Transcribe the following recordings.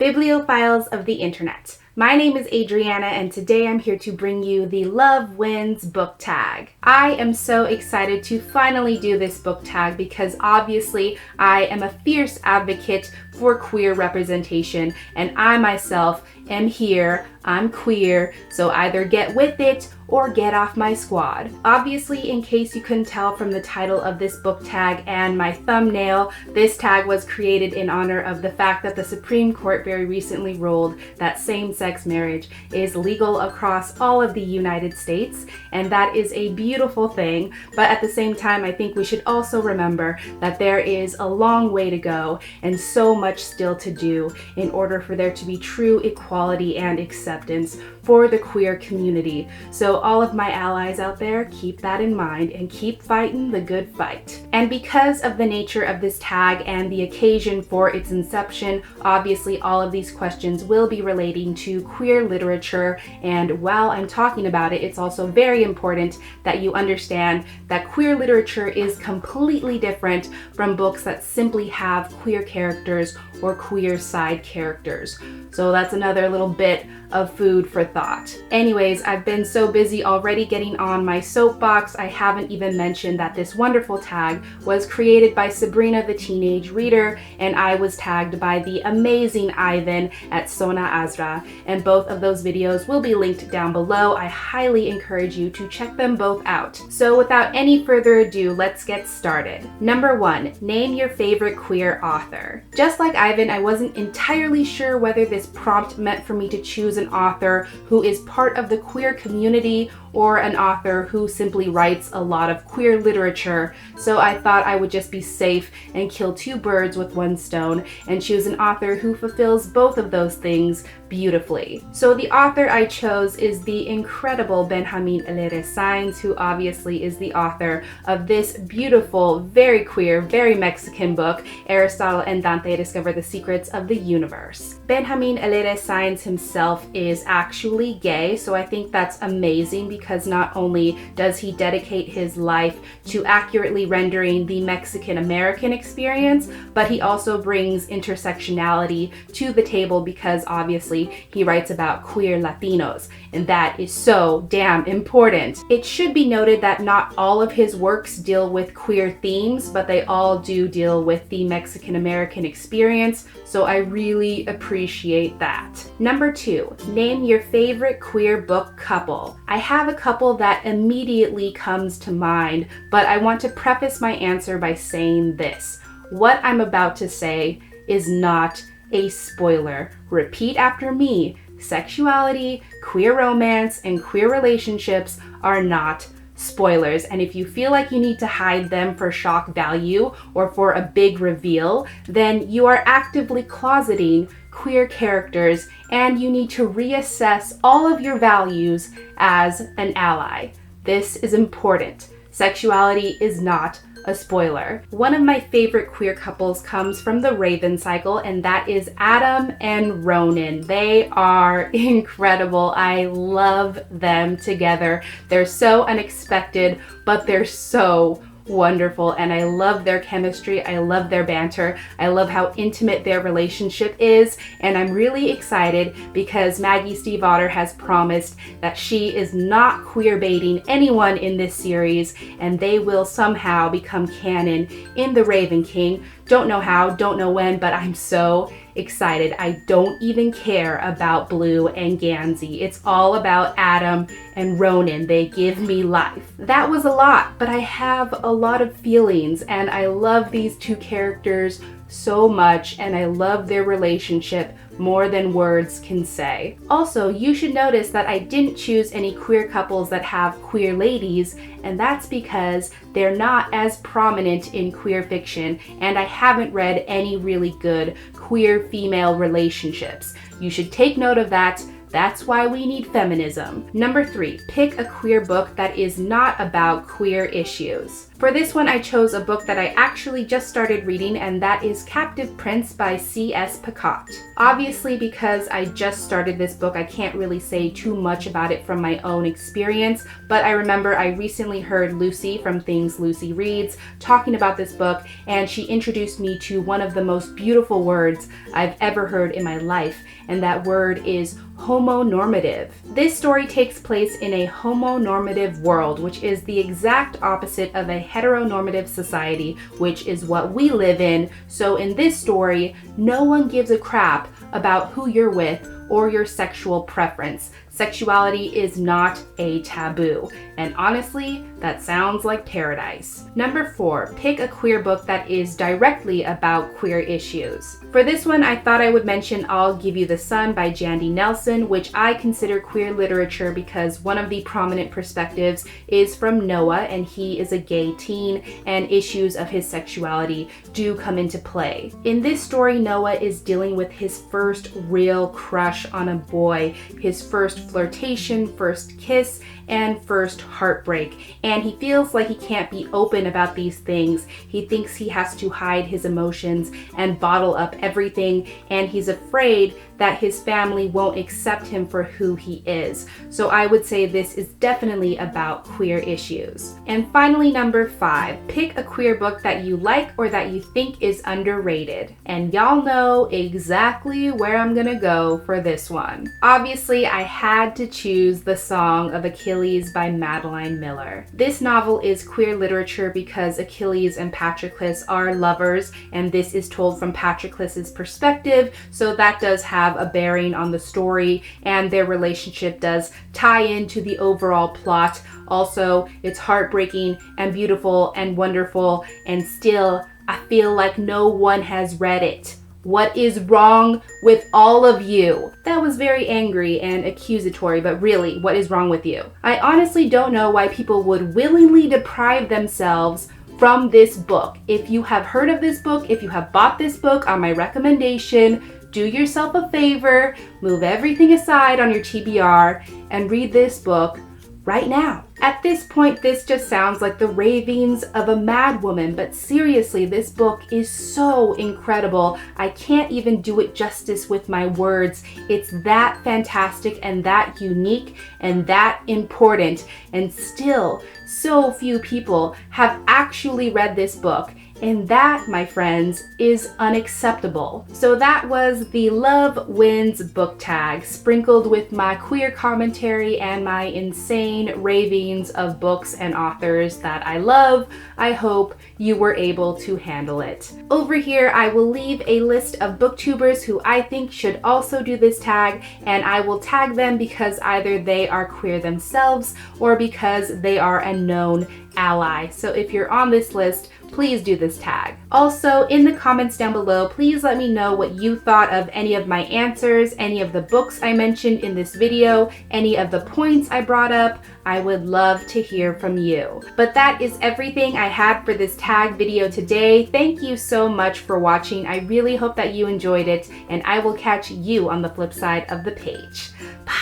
Bibliophiles of the Internet. My name is Adriana and today I'm here to bring you the Love Wins book tag. I am so excited to finally do this book tag because obviously I am a fierce advocate for queer representation and I myself am here, I'm queer, so either get with it or get off my squad. Obviously, in case you couldn't tell from the title of this book tag and my thumbnail, this tag was created in honor of the fact that the Supreme Court very recently ruled that same-sex marriage is legal across all of the United States, and that is a beautiful thing, but at the same time, I think we should also remember that there is a long way to go and so much still to do in order for there to be true equality and acceptance for the queer community. So all of my allies out there, keep that in mind and keep fighting the good fight. And because of the nature of this tag and the occasion for its inception, obviously all of these questions will be relating to queer literature, and while I'm talking about it, it's also very important that you understand that queer literature is completely different from books that simply have queer characters or queer side characters. So that's another little bit of food for thought. Anyways, I've been so busy already getting on my soapbox, I haven't even mentioned that this wonderful tag was created by Sabrina the Teenage Reader, and I was tagged by the amazing Ivan at Sona Azra, and both of those videos will be linked down below. I highly encourage you to check them both out. So without any further ado, let's get started. Number 1, name your favorite queer author. Just like Ivan, I wasn't entirely sure whether this prompt meant for me to choose an author who is part of the queer community or an author who simply writes a lot of queer literature, so I thought I would just be safe and kill two birds with one stone and choose an author who fulfills both of those things beautifully. So the author I chose is the incredible Benjamin Sainz, who obviously is the author of this beautiful, very queer, very Mexican book, Aristotle and Dante Discover the Secrets of the Universe. Benjamin Sainz himself is actually gay, so I think that's amazing because not only does he dedicate his life to accurately rendering the Mexican American experience, but he also brings intersectionality to the table because obviously he writes about queer Latinos, and that is so damn important. It should be noted that not all of his works deal with queer themes, but they all do deal with the Mexican American experience, so I really appreciate that. Number 2, name your favorite queer book couple. I have a couple that immediately comes to mind, but I want to preface my answer by saying this. What I'm about to say is not a spoiler. Repeat after me. Sexuality, queer romance, and queer relationships are not spoilers, and if you feel like you need to hide them for shock value or for a big reveal, then you are actively closeting queer characters and you need to reassess all of your values as an ally. This is important. Sexuality is not a spoiler. One of my favorite queer couples comes from the Raven cycle, and that is Adam and Ronan. They are incredible. I love them together. They're so unexpected, but they're so wonderful, and I love their chemistry. I love their banter. I love how intimate their relationship is, and I'm really excited because Maggie Stiefvater has promised that she is not queer baiting anyone in this series, and they will somehow become canon in The Raven King. Don't know how, don't know when, but I'm so excited. I don't even care about Blue and Gansey. It's all about Adam and Ronan. They give me life. That was a lot, but I have a lot of feelings, and I love these two characters so much, and I love their relationship more than words can say. Also, you should notice that I didn't choose any queer couples that have queer ladies, and that's because they're not as prominent in queer fiction, and I haven't read any really good queer female relationships. You should take note of that. That's why we need feminism. Number 3, pick a queer book that is not about queer issues. For this one, I chose a book that I actually just started reading, and that is Captive Prince by C.S. Picot. Obviously, because I just started this book, I can't really say too much about it from my own experience, but I remember I recently heard Lucy from Things Lucy Reads talking about this book, and she introduced me to one of the most beautiful words I've ever heard in my life, and that word is homonormative. This story takes place in a homonormative world, which is the exact opposite of a heteronormative society, which is what we live in. So in this story, no one gives a crap about who you're with or your sexual preference. Sexuality is not a taboo. And honestly, that sounds like paradise. Number 4, pick a queer book that is directly about queer issues. For this one, I thought I would mention I'll Give You the Sun by Jandy Nelson, which I consider queer literature because one of the prominent perspectives is from Noah, and he is a gay teen, and issues of his sexuality do come into play. In this story, Noah is dealing with his first real crush on a boy, his first flirtation, first kiss, and first heartbreak, and he feels like he can't be open about these things. He thinks he has to hide his emotions and bottle up everything, and he's afraid that his family won't accept him for who he is. So I would say this is definitely about queer issues. And finally, number 5, pick a queer book that you like or that you think is underrated. And y'all know exactly where I'm gonna go for this one. Obviously, I had to choose The Song of Achilles by Madeline Miller. This novel is queer literature because Achilles and Patroclus are lovers, and this is told from Patroclus's perspective, so that does have a bearing on the story, and their relationship does tie into the overall plot. Also, it's heartbreaking and beautiful and wonderful, and still, I feel like no one has read it. What is wrong with all of you? That was very angry and accusatory, but really, what is wrong with you? I honestly don't know why people would willingly deprive themselves from this book. If you have heard of this book, if you have bought this book on my recommendation, do yourself a favor, move everything aside on your TBR, and read this book right now. At this point, this just sounds like the ravings of a mad woman, but seriously, this book is so incredible. I can't even do it justice with my words. It's that fantastic and that unique and that important, and still, so few people have actually read this book. And that, my friends, is unacceptable. So that was the Love Wins book tag, sprinkled with my queer commentary and my insane ravings of books and authors that I love. I hope you were able to handle it. Over here, I will leave a list of booktubers who I think should also do this tag, and I will tag them because either they are queer themselves or because they are a known ally. So if you're on this list, please do this tag. Also, in the comments down below, please let me know what you thought of any of my answers, any of the books I mentioned in this video, any of the points I brought up. I would love to hear from you. But that is everything I had for this tag video today. Thank you so much for watching. I really hope that you enjoyed it, and I will catch you on the flip side of the page. Bye!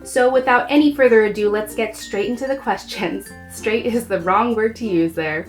So without any further ado, let's get straight into the questions. Straight is the wrong word to use there.